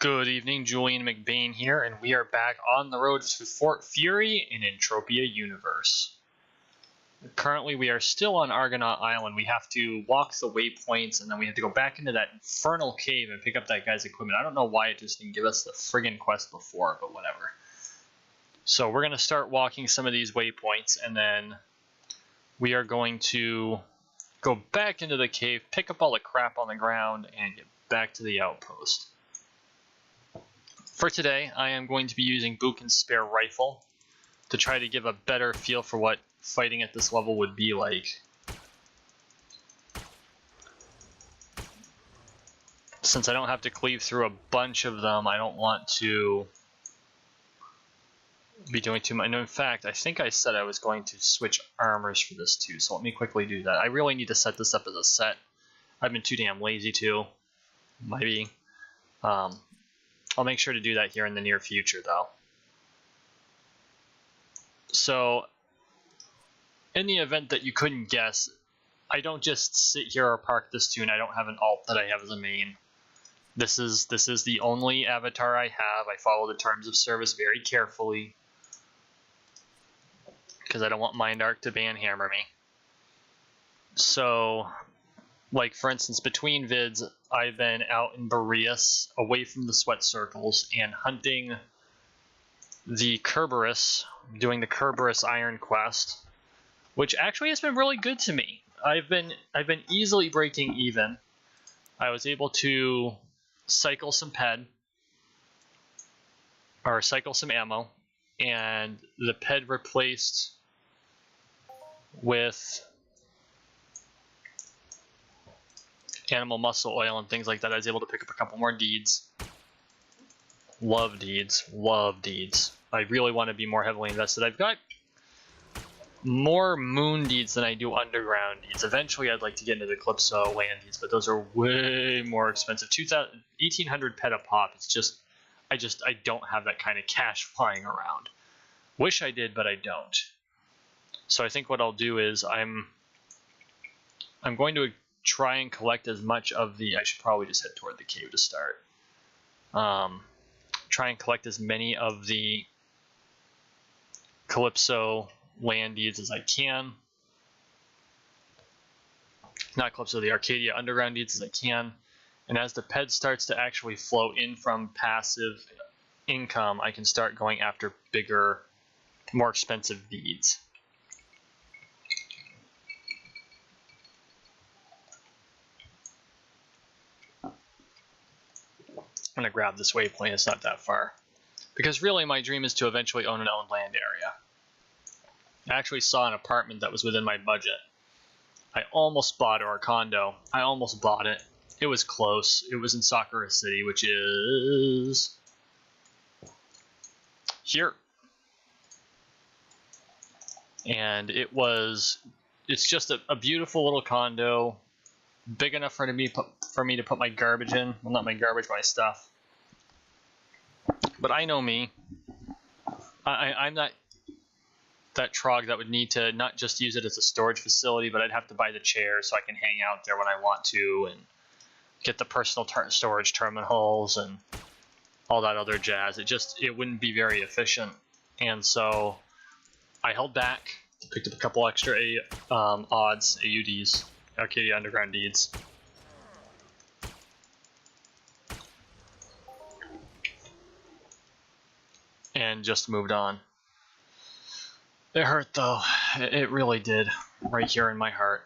Good evening, Julian McBain here, and we are back on the road to Fort Fury in Entropia Universe. Currently, we are still on Argonaut Island. We have to walk the waypoints, and then we have to go back into that infernal cave and pick up that guy's equipment. I don't know why it just didn't give us the friggin' quest before, but whatever. So we're going to start walking some of these waypoints, and then we are going to go back into the cave, pick up all the crap on the ground, and get back to the outpost. For today, I am going to be using Buchan's spare rifle to try to give a better feel for what fighting at this level would be like. Since I don't have to cleave through a bunch of them, I don't want to be doing too much. No, in fact, I think I said I was going to switch armors for this too, so let me quickly do that. I really need to set this up as a set. I've been too damn lazy to. Maybe. I'll make sure to do that here in the near future, though. So, in the event that you couldn't guess, I don't just sit here or park this tune. I don't have an alt that I have as a main. This is the only avatar I have. I follow the terms of service very carefully because I don't want Mindark to banhammer me. So, like for instance, between vids, I've been out in Boreas, away from the sweat circles, and hunting the Kerberos, doing the Kerberos Iron Quest, which actually has been really good to me. I've been easily breaking even. I was able to cycle some some ammo, and the ped replaced with animal muscle oil and things like that. I was able to pick up a couple more deeds. Love deeds. Love deeds. I really want to be more heavily invested. I've got more moon deeds than I do underground deeds. Eventually I'd like to get into the Calypso land deeds, but those are way more expensive. 1,800 ped a pop. It's just I don't have that kind of cash flying around. Wish I did, but I don't. So I think what I'll do is I'm going to try and collect as much of the... I should probably just head toward the cave to start. Try and collect as many of the Calypso land deeds as I can. Not Calypso, the Arcadia underground deeds as I can. And as the ped starts to actually flow in from passive income, I can start going after bigger, more expensive deeds. I'm going to grab this waypoint, it's not that far. Because really my dream is to eventually own an owned land area. I actually saw an apartment that was within my budget. I almost bought it, or a condo. I almost bought it. It was close. It was in Sakura City, which is here. And it's just a beautiful little condo, big enough for me to put my garbage in. Well, not my garbage, my stuff. But I know me. I'm not that trog that would need to not just use it as a storage facility, but I'd have to buy the chair so I can hang out there when I want to and get the personal storage terminals and all that other jazz. It wouldn't be very efficient. And so I held back, picked up a couple extra AUDs, Arcadia Underground deeds. And just moved on. It hurt though. It really did. Right here in my heart.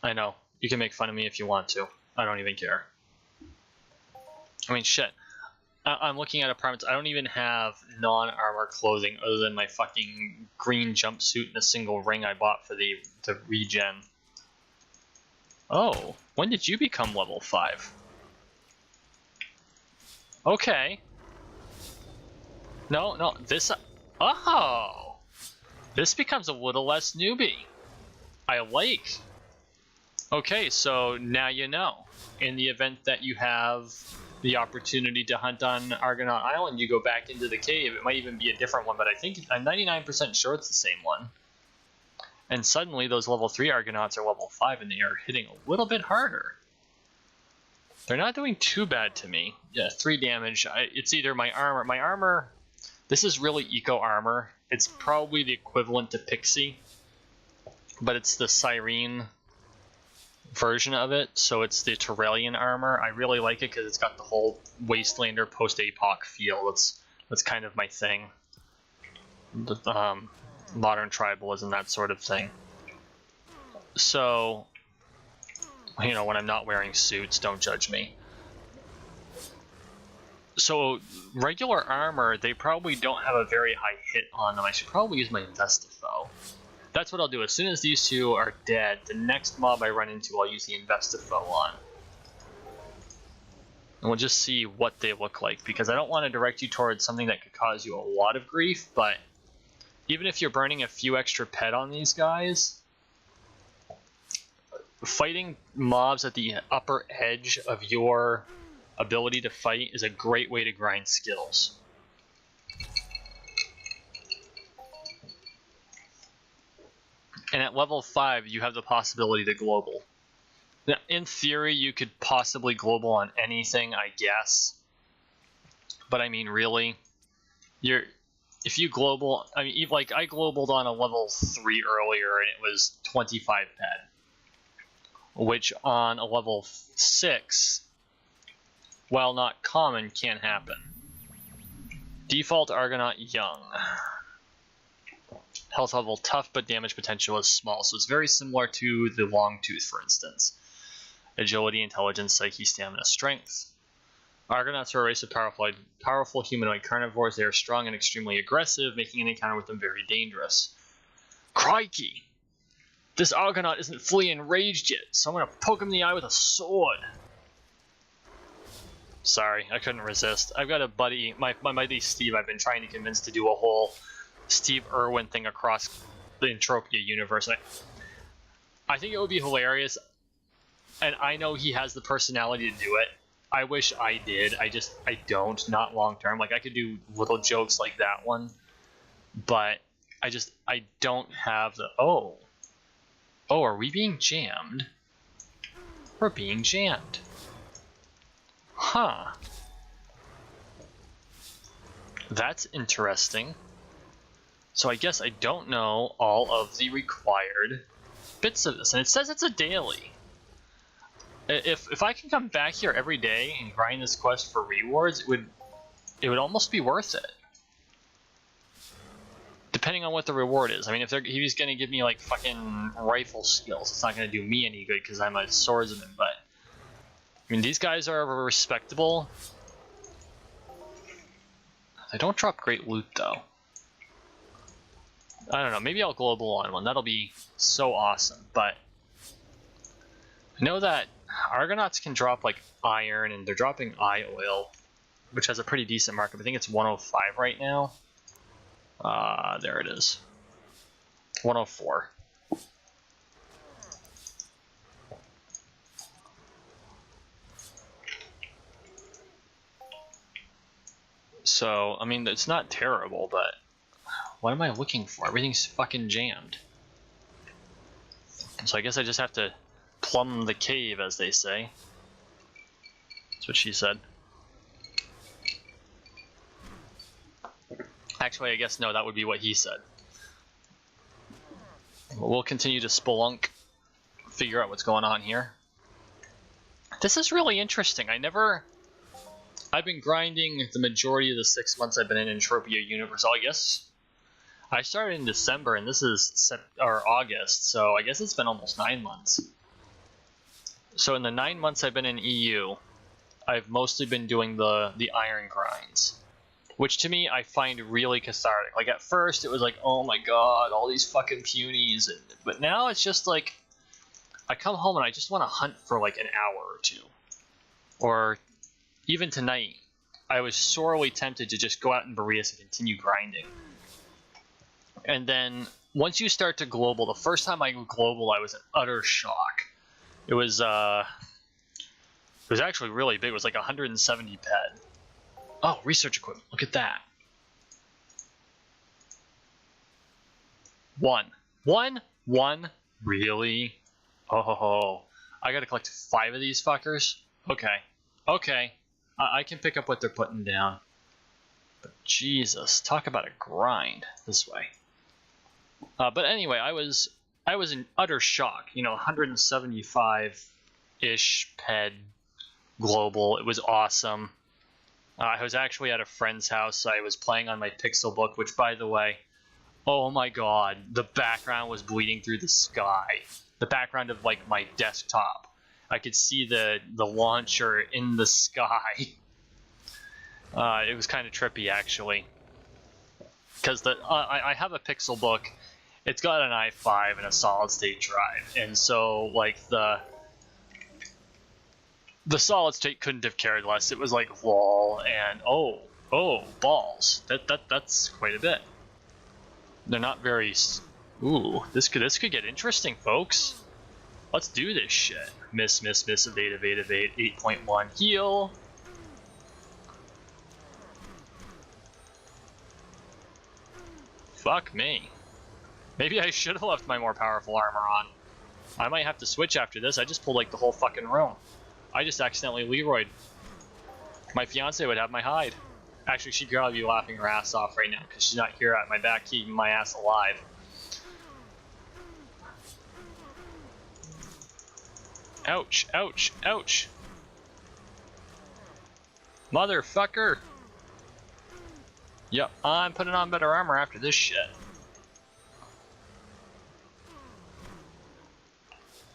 I know. You can make fun of me if you want to. I don't even care. I mean, shit. I'm looking at apartments. I don't even have non-armor clothing other than my fucking green jumpsuit and a single ring I bought for the regen. Oh, when did you become level 5? Okay. No, this... Oh! This becomes a little less newbie. I like. Okay, so now you know. In the event that you have the opportunity to hunt on Argonaut Island, you go back into the cave. It might even be a different one, but I think I'm 99% sure it's the same one. And suddenly those level 3 Argonauts are level 5 and they are hitting a little bit harder. They're not doing too bad to me. Yeah, 3 damage. It's either my armor. My armor, this is really eco armor. It's probably the equivalent to Pixie, but it's the Cyrene version of it, so it's the Turelian armor. I really like it because it's got the whole Wastelander post-APOC feel. That's kind of my thing. Modern tribalism, that sort of thing. So, you know, when I'm not wearing suits, don't judge me. So, regular armor, they probably don't have a very high hit on them. I should probably use my Investifoe. That's what I'll do. As soon as these two are dead, the next mob I run into, I'll use the Investifoe on. And we'll just see what they look like, because I don't want to direct you towards something that could cause you a lot of grief, but even if you're burning a few extra pet on these guys, fighting mobs at the upper edge of your ability to fight is a great way to grind skills. And at level 5, you have the possibility to global. Now, in theory, you could possibly global on anything, I guess. But I mean, really, if you global, I mean, like I globaled on a level 3 earlier, and it was 25 pet, which on a level 6, while not common, can happen. Default Argonaut young. Health level tough, but damage potential is small, so it's very similar to the Longtooth, for instance. Agility, intelligence, psyche, stamina, strength. Argonauts are a race of powerful humanoid carnivores. They are strong and extremely aggressive, making an encounter with them very dangerous. Crikey! This Argonaut isn't fully enraged yet, so I'm going to poke him in the eye with a sword. Sorry, I couldn't resist. I've got a buddy, my buddy Steve, I've been trying to convince to do a whole Steve Irwin thing across the Entropia universe. I think it would be hilarious, and I know he has the personality to do it. I wish I did. I don't, not long term. Like, I could do little jokes like that one, but I don't have the, oh, are we being jammed? We're being jammed. Huh. That's interesting. So I guess I don't know all of the required bits of this. And it says it's a daily. If I can come back here every day and grind this quest for rewards, it would almost be worth it. Depending on what the reward is. I mean, if he's going to give me like fucking rifle skills, it's not going to do me any good because I'm a swordsman, but I mean, these guys are respectable. They don't drop great loot though. I don't know, maybe I'll global on one. That'll be so awesome, but I know that Argonauts can drop like iron, and they're dropping eye oil, which has a pretty decent markup. I think it's 105 right now. There it is. 104. So, I mean, it's not terrible, but what am I looking for? Everything's fucking jammed. So I guess I just have to plumb the cave, as they say. That's what she said. Actually, I guess no, that would be what he said. We'll continue to spelunk, figure out what's going on here. This is really interesting. I've been grinding the majority of the 6 months I've been in Entropia Universe. I guess I started in December, and this is August, so I guess it's been almost 9 months. So in the 9 months I've been in EU, I've mostly been doing the iron grinds, which to me I find really cathartic. Like at first it was like, oh my god, all these fucking punies, but now it's just like I come home and I just want to hunt for like an hour or two. Or even tonight, I was sorely tempted to just go out in Boreas and continue grinding. And then once you start to global, the first time I global, I was in utter shock. It was actually really big. It was like 170 pet. Oh, research equipment. Look at that. One. Really? Oh, I gotta collect 5 of these fuckers? Okay. Okay, I can pick up what they're putting down. But Jesus, talk about a grind this way. But anyway, I was in utter shock. 175-ish ped global. It was awesome. I was actually at a friend's house. I was playing on my Pixel Book, which, by the way, oh my god, the background was bleeding through the sky. The background of like my desktop. I could see the launcher in the sky. It was kind of trippy, actually. Because I have a Pixel Book. It's got an i5 and a solid-state drive, and so like the solid-state couldn't have cared less. It was like lol and oh balls. That's quite a bit. They're not very. Ooh, this could get interesting, folks. Let's do this shit. Miss, evade, 8.1 heal. Fuck me. Maybe I should have left my more powerful armor on. I might have to switch after this. I just pulled like the whole fucking room. I just accidentally Leroyed. My fiance would have my hide. Actually, she'd probably be laughing her ass off right now because she's not here at my back keeping my ass alive. Ouch, ouch, ouch. Motherfucker. Yep, I'm putting on better armor after this shit.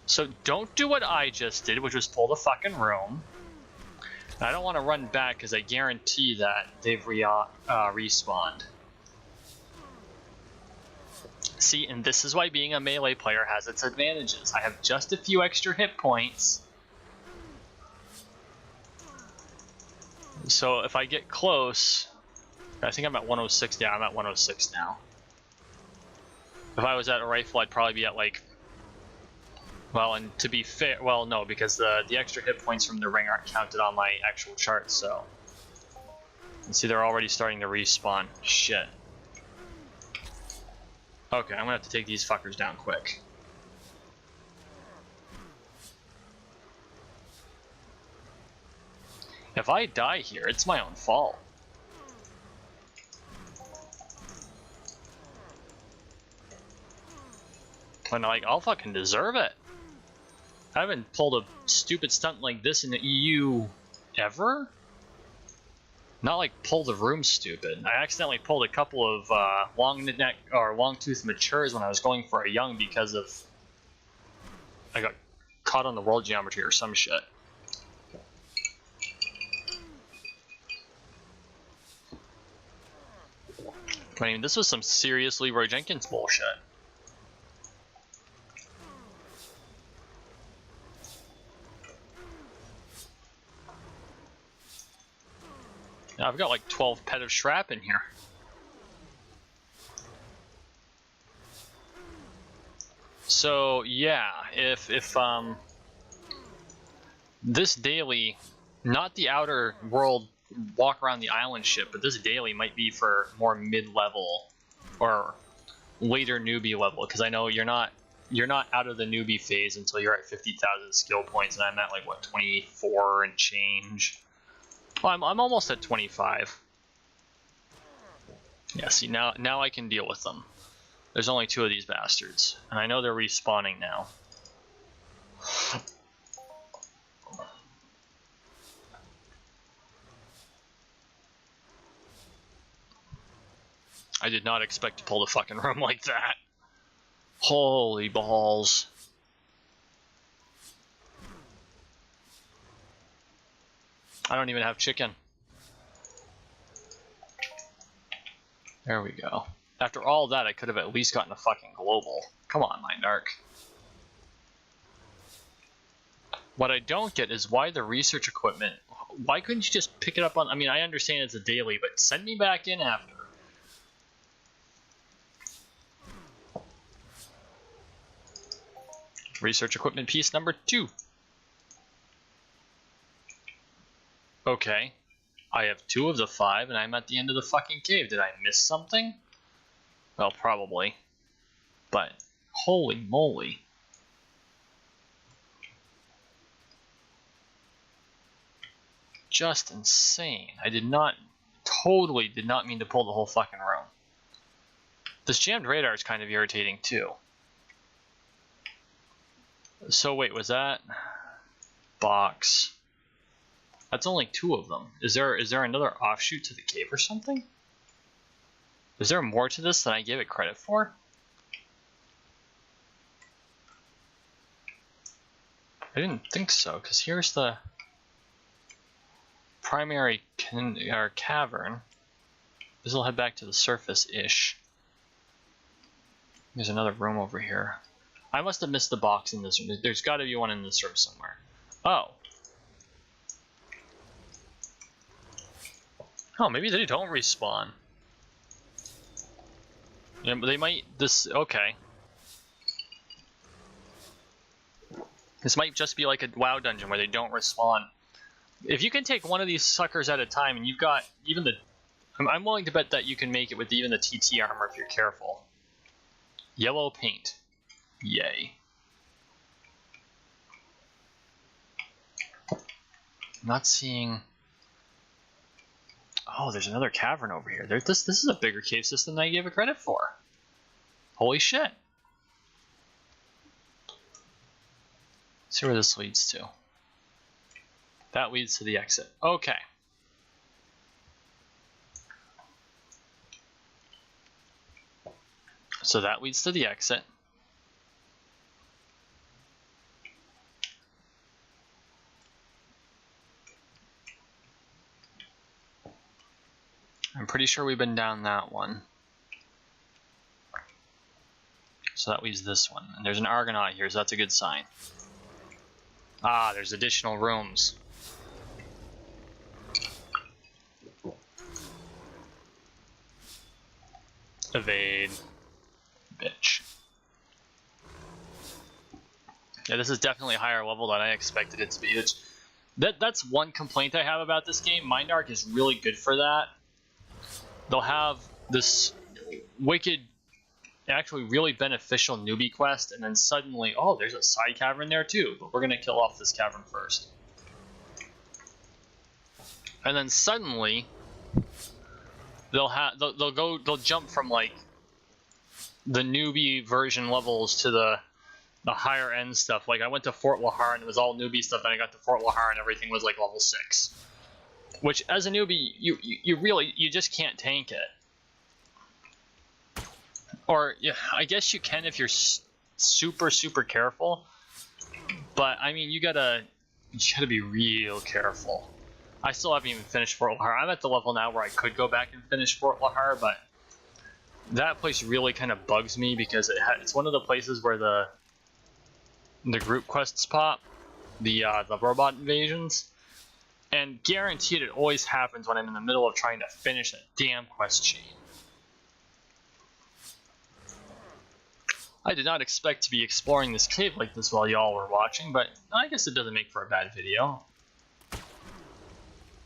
So don't do what I just did, which was pull the fucking room. I don't want to run back because I guarantee that they've respawned. See, and this is why being a melee player has its advantages. I have just a few extra hit points. So if I get close, I think I'm at 106. Yeah, I'm at 106 now. If I was at a rifle, I'd probably be at like, well, and to be fair, well, no, because the extra hit points from the ring aren't counted on my actual chart, so. And see, they're already starting to respawn. Shit. Okay, I'm gonna have to take these fuckers down quick. If I die here, it's my own fault. And like, I'll fucking deserve it. I haven't pulled a stupid stunt like this in the EU ever. Not like pull the room stupid. I accidentally pulled a couple of long neck or long tooth matures when I was going for a young because of I got caught on the world geometry or some shit. I mean, this was some serious Leroy Jenkins bullshit. Now I've got like 12 pet of Shrap in here. So yeah, if this daily, not the outer world walk around the island ship, but this daily might be for more mid-level or later newbie level, because I know you're not out of the newbie phase until you're at 50,000 skill points, and I'm at like what 24 and change. Well, I'm almost at 25. Yeah, see, now I can deal with them. There's only 2 of these bastards, and I know they're respawning now. I did not expect to pull the fucking room like that. Holy balls. I don't even have chicken. There we go. After all that, I could have at least gotten a fucking global. Come on, my narc. What I don't get is why the research equipment. Why couldn't you just pick it up on... I mean, I understand it's a daily, but send me back in after. Research equipment piece number 2. Okay. I have 2 of the 5, and I'm at the end of the fucking cave. Did I miss something? Well, probably. But, holy moly. just insane. I totally did not mean to pull the whole fucking room. This jammed radar is kind of irritating too. So wait, was that box? That's only 2 of them. Is there another offshoot to the cave or something? Is there more to this than I gave it credit for? I didn't think so, because here's the primary cavern. This will head back to the surface-ish. There's another room over here. I must have missed the box in this room. There's got to be one in this room somewhere. Oh. Oh, maybe they don't respawn. Yeah, but they might. Okay. This might just be like a WoW dungeon where they don't respawn. If you can take one of these suckers at a time, and you've got even the... I'm willing to bet that you can make it with even the TT armor if you're careful. Yellow paint. Yay. I'm not seeing... Oh, there's another cavern over here. This is a bigger cave system than I gave it credit for. Holy shit. Let's see where this leads to. That leads to the exit. Okay. So that leads to the exit. I'm pretty sure we've been down that one. So that leaves this one. And there's an Argonaut here, so that's a good sign. Ah, there's additional rooms. Evade. Bitch. Yeah, this is definitely a higher level than I expected it to be. That's one complaint I have about this game. Mind Arc is really good for that. They'll have this wicked, actually really beneficial newbie quest, and then suddenly, oh, there's a side cavern there too, but we're gonna kill off this cavern first. And then suddenly, they'll jump from like the newbie version levels to the higher end stuff. Like I went to Fort Lahar and it was all newbie stuff, and I got to Fort Lahar and everything was like level 6. Which, as a newbie, you just can't tank it. Or, yeah, I guess you can if you're super careful. But, I mean, you gotta be real careful. I still haven't even finished Fort Lahar. I'm at the level now where I could go back and finish Fort Lahar, but that place really kind of bugs me because it's one of the places where the group quests pop, the robot invasions. And guaranteed it always happens when I'm in the middle of trying to finish that damn quest chain. I did not expect to be exploring this cave like this while y'all were watching, but I guess it doesn't make for a bad video.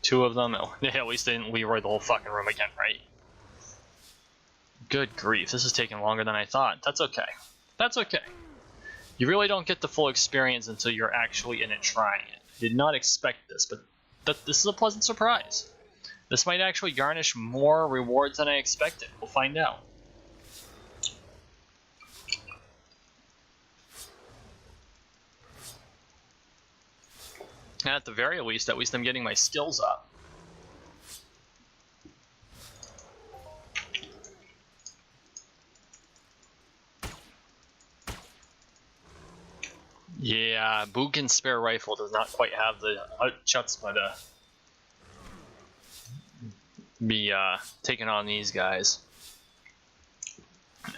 2 of them. Oh, at least they didn't Leroy the whole fucking room again, right? Good grief, this is taking longer than I thought. That's okay. That's okay. You really don't get the full experience until you're actually in it trying it. I did not expect this, but this is a pleasant surprise. This might actually garnish more rewards than I expected. We'll find out. And at the very least, I'm getting my skills up. Yeah, Buchan's spare rifle does not quite have the chutzpah to be taking on these guys.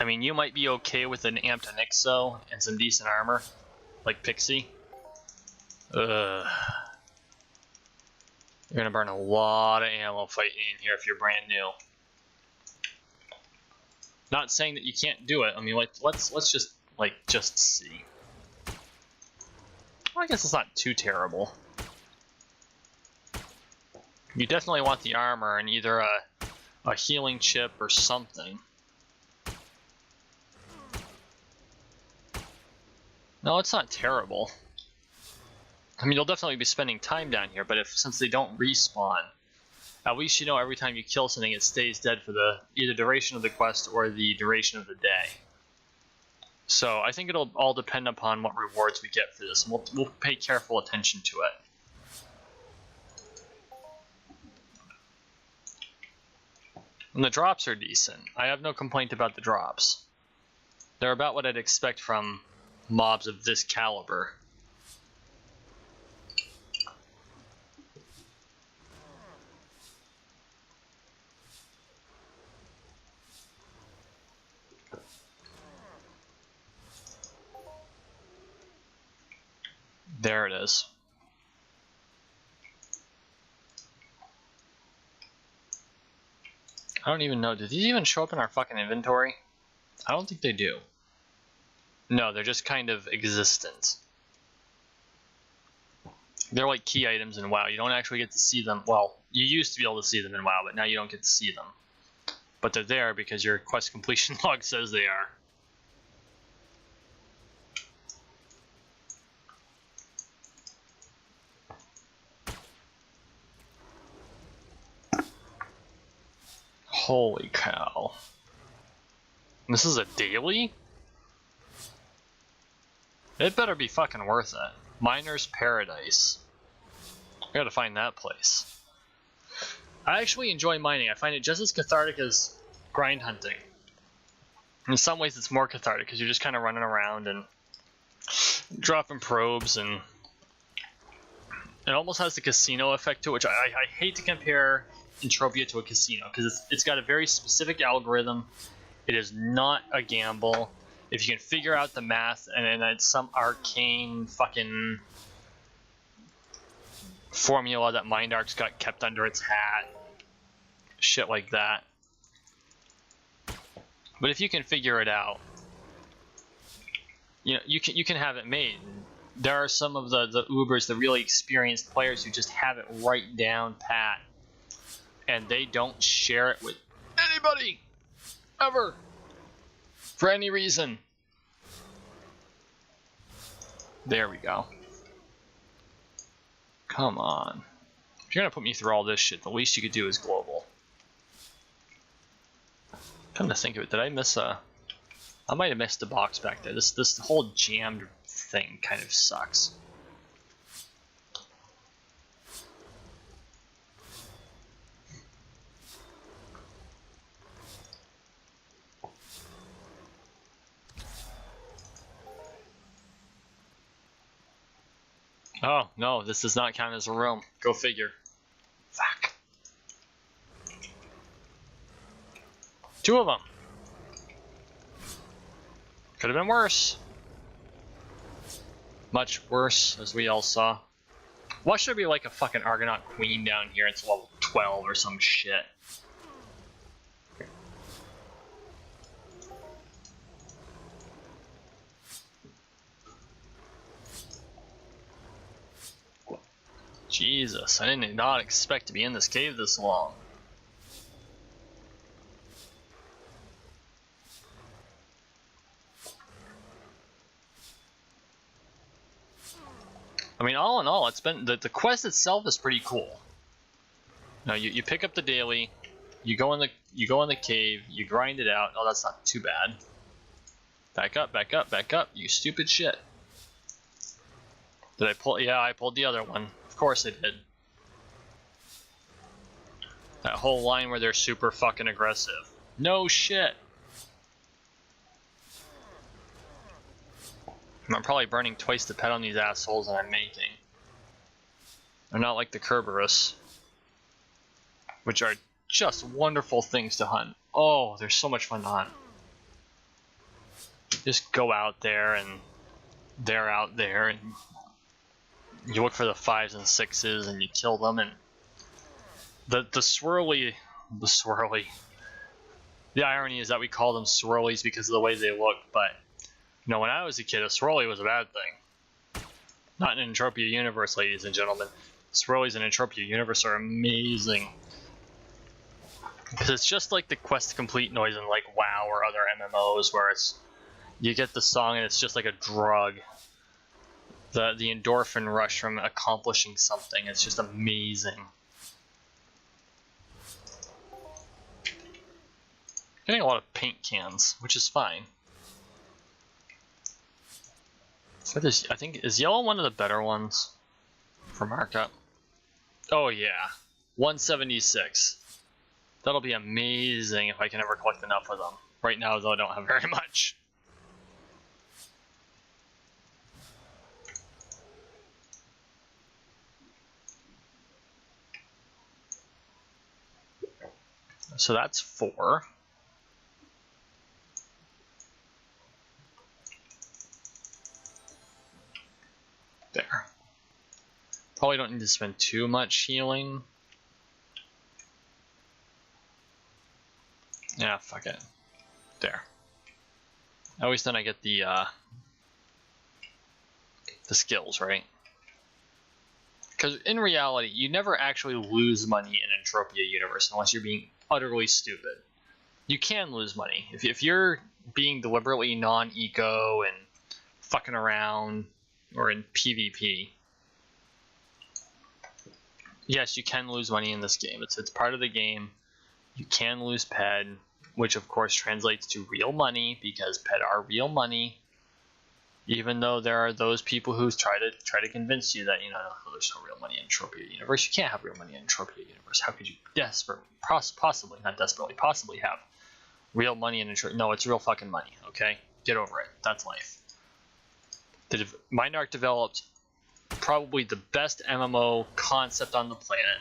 I mean, you might be okay with an amped Nixo and some decent armor, like Pixie. You're gonna burn a lot of ammo fighting in here if you're brand new. Not saying that you can't do it. I mean, like let's just see. Well, I guess it's not too terrible. You definitely want the armor and either a healing chip or something. No, it's not terrible. I mean, you'll definitely be spending time down here, but since they don't respawn, at least you know every time you kill something, it stays dead for the either duration of the quest or the duration of the day. So I think it'll all depend upon what rewards we get for this. We'll pay careful attention to it. And the drops are decent. I have no complaint about the drops. They're about what I'd expect from mobs of this caliber. There it is. I don't even know. Did these even show up in our fucking inventory? I don't think they do. No, they're just kind of existent. They're like key items in WoW. You don't actually get to see them. Well, you used to be able to see them in WoW, but now you don't get to see them. But they're there because your quest completion log says they are. Holy cow. This is a daily? It better be fucking worth it. Miner's Paradise. I gotta find that place. I actually enjoy mining. I find it just as cathartic as grind hunting. In some ways it's more cathartic because you're just kind of running around and dropping probes, and it almost has the casino effect to it, which I hate to compare Entropia to a casino because it's got a very specific algorithm. It is not a gamble. If you can figure out the math, and then it's some arcane fucking formula that Mindarch's got kept under its hat, shit like that. But if you can figure it out, you know, you can have it made. There are some of the Ubers, the really experienced players who just have it right down pat, and they don't share it with anybody ever for any reason. There we go. Come on. If you're gonna put me through all this shit, the least you could do is global. Come to think of it, did I miss a... I might have missed a box back there. This whole jammed thing kind of sucks. Oh, no, this does not count as a room. Go figure. Fuck. 2 of them. Could have been worse. Much worse, as we all saw. Why should there be like a fucking Argonaut Queen down here? It's level 12 or some shit. Jesus, I did not expect to be in this cave this long. I mean, all in all, it's been the quest itself is pretty cool. Now you pick up the daily, you go in the cave, you grind it out. Oh, that's not too bad. Back up, back up, back up, you stupid shit. Did I pull? Yeah, I pulled the other one. Of course I did. That whole line where they're super fucking aggressive. No shit. I'm probably burning twice the pet on these assholes that I'm making. They're not like the Kerberos, which are just wonderful things to hunt. Oh, they're so much fun to hunt. Just go out there and they're out there and you look for the 5s and 6s and you kill them, and the swirly. The irony is that we call them swirlies because of the way they look, but you know, when I was a kid, a swirly was a bad thing. Not in Entropia Universe, ladies and gentlemen. Swirlies in Entropia Universe are amazing. Because it's just like the quest complete noise in like WoW or other MMOs where it's you get the song and it's just like a drug. The endorphin rush from accomplishing something is just amazing. Getting a lot of paint cans, which is fine. So I think, is yellow one of the better ones for markup? Oh yeah, 176. That'll be amazing if I can ever collect enough of them. Right now, though, I don't have very much. So that's 4. There. Probably don't need to spend too much healing. Yeah, fuck it. There. Always then I get the skills, right? Because in reality, you never actually lose money in Entropia Universe unless you're being utterly stupid. You can lose money. If you're being deliberately non-eco and fucking around, or in PvP, yes, you can lose money in this game. It's part of the game. You can lose PED, which of course translates to real money, because PED are real money. Even though there are those people who try to convince you that, there's no real money in Entropia Universe. You can't have real money in Entropia Universe. How could you possibly have real money in Entropia? No, it's real fucking money, okay? Get over it. That's life. Mindark developed probably the best MMO concept on the planet,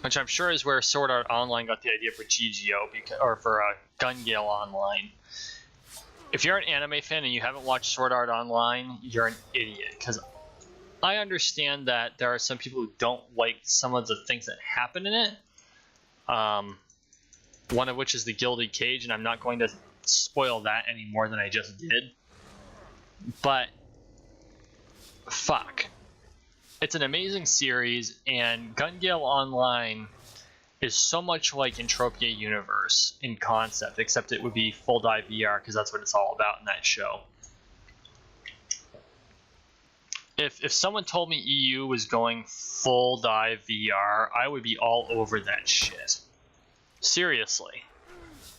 which I'm sure is where Sword Art Online got the idea for GGO, or for Gun Gale Online. If you're an anime fan and you haven't watched Sword Art Online, you're an idiot, because I understand that there are some people who don't like some of the things that happen in it, one of which is the Gilded Cage, and I'm not going to spoil that any more than I just did. But fuck, it's an amazing series, and Gun Gale Online is so much like Entropia Universe in concept, except it would be full dive VR, because that's what it's all about in that show. If someone told me EU was going full dive VR, I would be all over that shit. Seriously.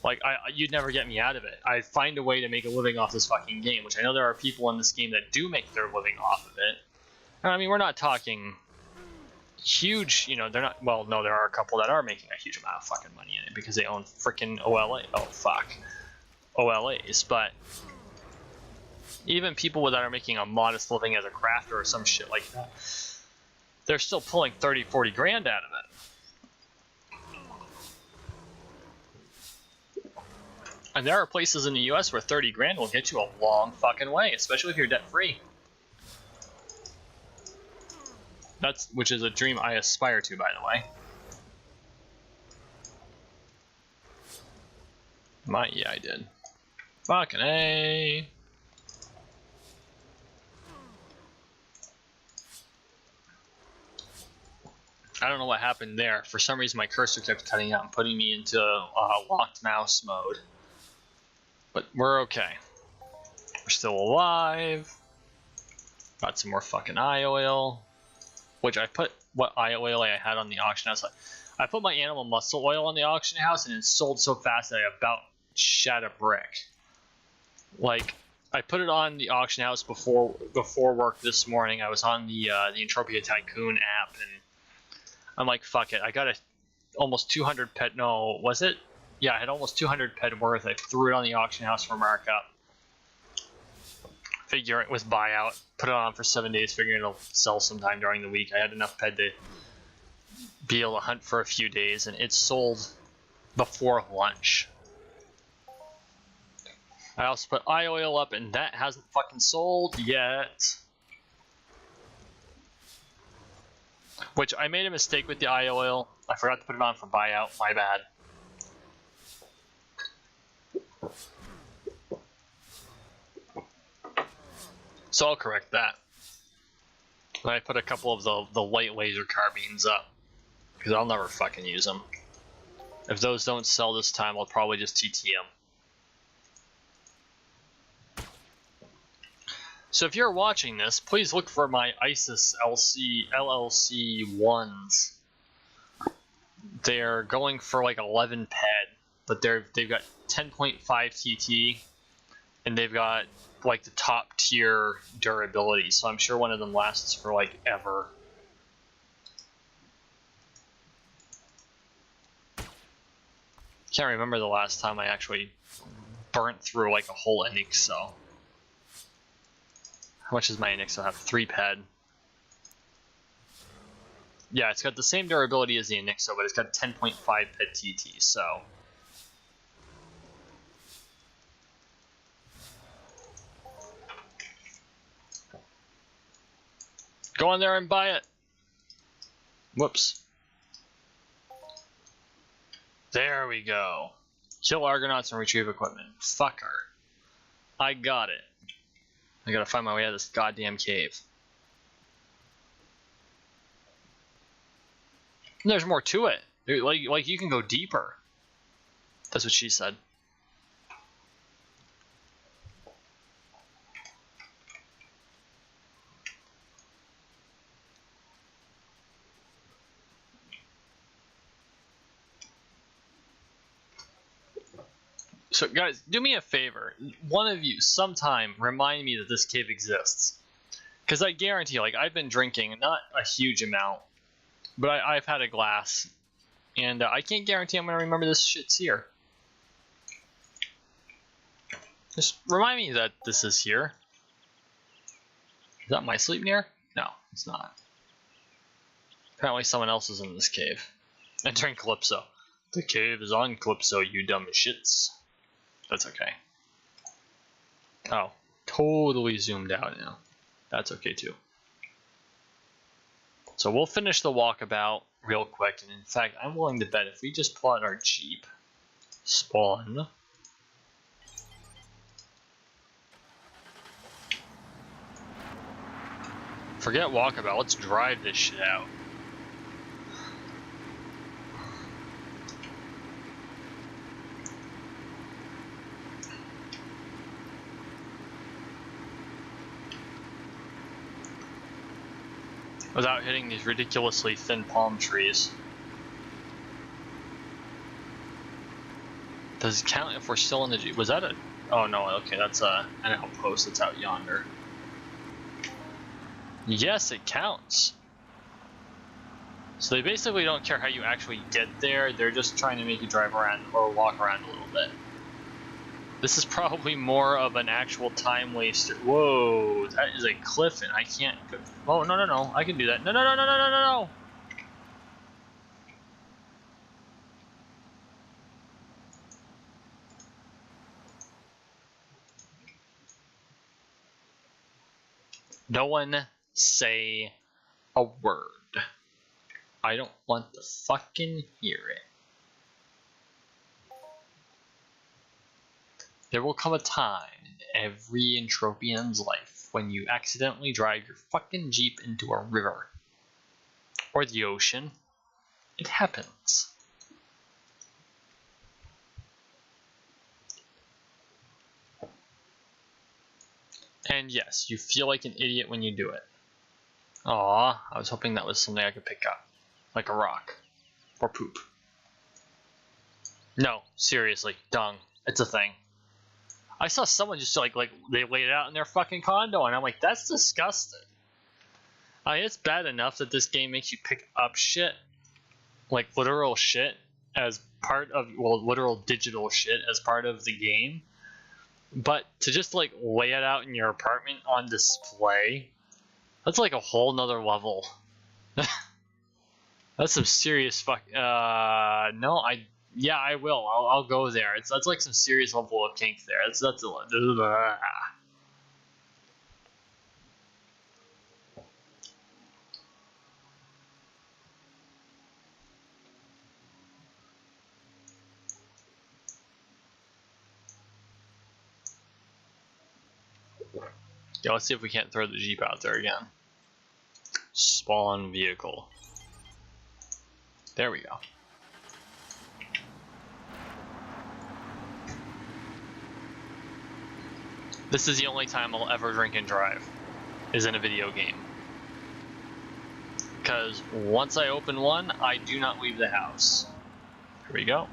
Like, you'd never get me out of it. I'd find a way to make a living off this fucking game, which I know there are people in this game that do make their living off of it. And I mean, we're not talking huge, they're not, well, no, there are a couple that are making a huge amount of fucking money in it because they own freaking OLAs, but even people that are making a modest living as a crafter or some shit like that, they're still pulling 30-40 grand out of it. And there are places in the US where 30 grand will get you a long fucking way, especially if you're debt free. Which is a dream I aspire to, by the way. Yeah, I did. Fucking A. I don't know what happened there. For some reason, my cursor kept cutting out and putting me into locked mouse mode. But we're okay. We're still alive. Got some more fucking eye oil. Which I put what eye oil I had on the auction house. I put my animal muscle oil on the auction house, and it sold so fast that I about shat a brick. Like, I put it on the auction house before work this morning. I was on the Entropia Tycoon app, and I'm like, fuck it. I got almost 200 pet. No, was it? Yeah, I had almost 200 pet worth. I threw it on the auction house for markup. Figure it with buyout. Put it on for 7 days, figuring it'll sell sometime during the week. I had enough ped to be able to hunt for a few days, and it sold before lunch. I also put eye oil up, and that hasn't fucking sold yet. Which, I made a mistake with the eye oil. I forgot to put it on for buyout. My bad. So I'll correct that. And I put a couple of the light laser carbines up, because I'll never fucking use them. If those don't sell this time, I'll probably just TT them. So if you're watching this, please look for my ISIS LLC 1s. They're going for like 11 ped, but they've got 10.5 TT, and they've got like the top tier durability. So I'm sure one of them lasts for like ever. Can't remember the last time I actually burnt through like a whole Enixo. How much does my Enixo have? 3 ped. Yeah, it's got the same durability as the Enixo, but it's got 10.5 ped TT, so. Go on there and buy it. Whoops. There we go. Kill Argonauts and retrieve equipment. Fucker. I got it. I gotta find my way out of this goddamn cave. And there's more to it. Like you can go deeper. That's what she said. So guys, do me a favor. One of you, sometime, remind me that this cave exists. Because I guarantee, like, I've been drinking, not a huge amount, but I've had a glass. And I can't guarantee I'm going to remember this shit's here. Just remind me that this is here. Is that my sleep near? No, it's not. Apparently someone else is in this cave. Entering Calypso. The cave is on Calypso, you dumb shits. That's okay. Oh, totally zoomed out now. That's okay too. So we'll finish the walkabout real quick, and in fact, I'm willing to bet if we just pull out our Jeep, spawn, forget walkabout, let's drive this shit out. Without hitting these ridiculously thin palm trees. Does it count if we're still in the Jeep? Was that a... Oh no, okay, that's an outpost that's out yonder. Yes, it counts. So they basically don't care how you actually get there, they're just trying to make you drive around or walk around a little bit. This is probably more of an actual time waster. Whoa, that is a cliff and I can't go. Oh, no, no, no, I can do that. No, no, no, no, no, no, no, no. No one say a word. I don't want to fucking hear it. There will come a time in every Entropian's life when you accidentally drive your fucking Jeep into a river. Or the ocean. It happens. And yes, you feel like an idiot when you do it. Aw, I was hoping that was something I could pick up. Like a rock. Or poop. No, seriously, dung. It's a thing. I saw someone just like they laid it out in their fucking condo, and I'm like, that's disgusting. I mean, it's bad enough that this game makes you pick up shit, like literal shit, as part of, well, literal digital shit as part of the game. But to just like lay it out in your apartment on display, that's like a whole nother level. That's some serious fuck. No, yeah, I will. I'll go there. That's like some serious level of kink there. That's a. Yeah, let's see if we can't throw the Jeep out there again. Spawn vehicle. There we go. This is the only time I'll ever drink and drive, is in a video game. Because once I open one, I do not leave the house. Here we go.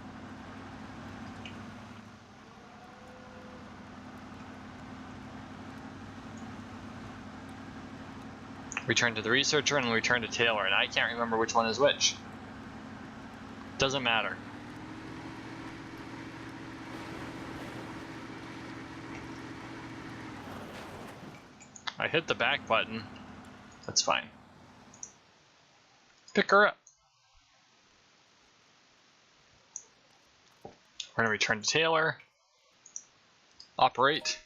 Return to the researcher and return to Taylor, and I can't remember which one is which. Doesn't matter. I hit the back button. That's fine. Pick her up. We're gonna return to Taylor. Operate.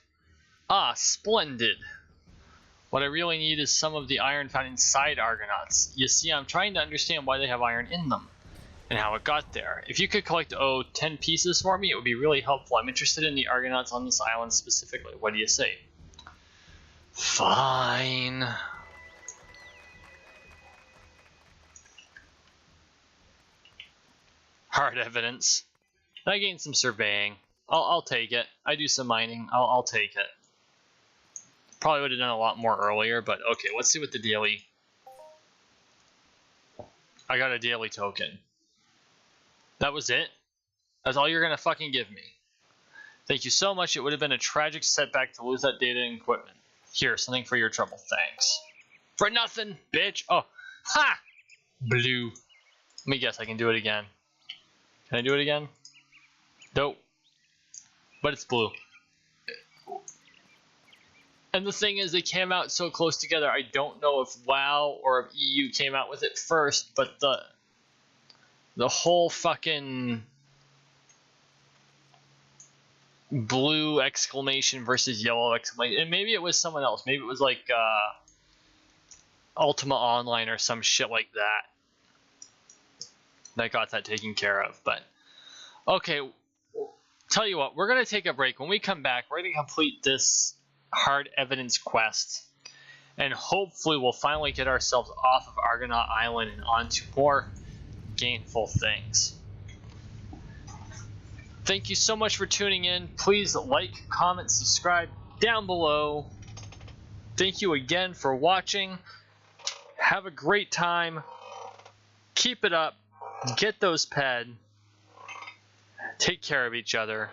Ah, splendid. What I really need is some of the iron found inside Argonauts. You see, I'm trying to understand why they have iron in them, and how it got there. If you could collect, 10 pieces for me, it would be really helpful. I'm interested in the Argonauts on this island specifically. What do you say? Fine. Hard evidence. I gained some surveying. I'll take it. I do some mining. I'll take it. Probably would have done a lot more earlier, but okay, let's see what the daily... I got a daily token. That was it? That's all you're gonna fucking give me. Thank you so much. It would have been a tragic setback to lose that data and equipment. Here, something for your trouble. Thanks. For nothing, bitch! Oh, ha! Blue. Let me guess, I can do it again. Can I do it again? Nope. But it's blue. And the thing is, they came out so close together. I don't know if WoW or if EU came out with it first, but the whole fucking blue exclamation versus yellow exclamation, and maybe it was someone else. Maybe it was like Ultima Online or some shit like that that got that taken care of. But okay, tell you what, we're gonna take a break. When we come back, we're gonna complete this hard evidence quest, and hopefully we'll finally get ourselves off of Argonaut Island and onto more gainful things. Thank you so much for tuning in. Please like, comment, subscribe down below. Thank you again for watching. Have a great time. Keep it up. Get those ped. Take care of each other.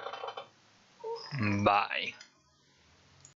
Bye.